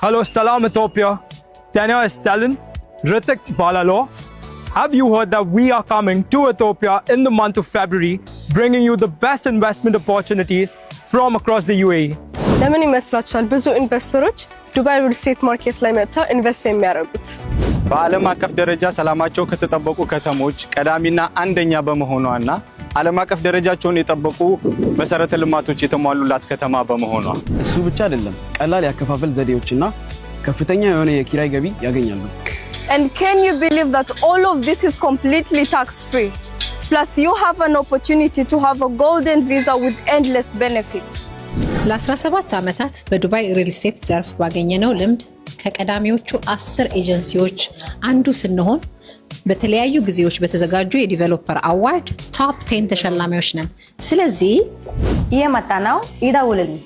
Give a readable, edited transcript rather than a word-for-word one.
Hello, Salam Ethiopia. Tanya is Stalin, Ritik Balalo. Have you heard that we are coming to Ethiopia in the month of February, bringing you the best investment opportunities from across the UAE? ለምን ይመስላችኋል ብዙ ኢንቨስተሮች ዱባይ ሪል ስቴት ማርኬት ላይ መጥተው ኢንቨስት የሚያደርጉት? በዓለም አቀፍ ደረጃ ሰላማቸው ከተጠበቁ ከተሞች ቀዳሚና አንደኛ በመሆኗና ዓለም አቀፍ ደረጃቸውን የጠበቁ መሰረተ ልማቶች የተሟሉላት ከተማ በመሆኗ እሱ ብቻ አይደለም ቀላል ያከፋፈል ዘዴዎችና ከፍተኛ የሆነ የኪራይ ገቢ ያገኛሉ። And can you believe that all of this is completely tax free? Plus you have an opportunity to have a golden visa with endless benefits. ለ17 ዓመታት በዱባይ ሪል ስቴት ዘርፍ ባገኘነው ልምድ ከቀዳሚዎቹ 10 ኤጀንሲዎች አንዱ ስንሆን በተለያዩ ጊዜዎች በተዘጋጁ የዲቨሎፐር አዋርድ ቶፕ 10 ተሸላሚዎች ነን። ስለዚህ እየመጣ ነው፣ ይደውልልኝ።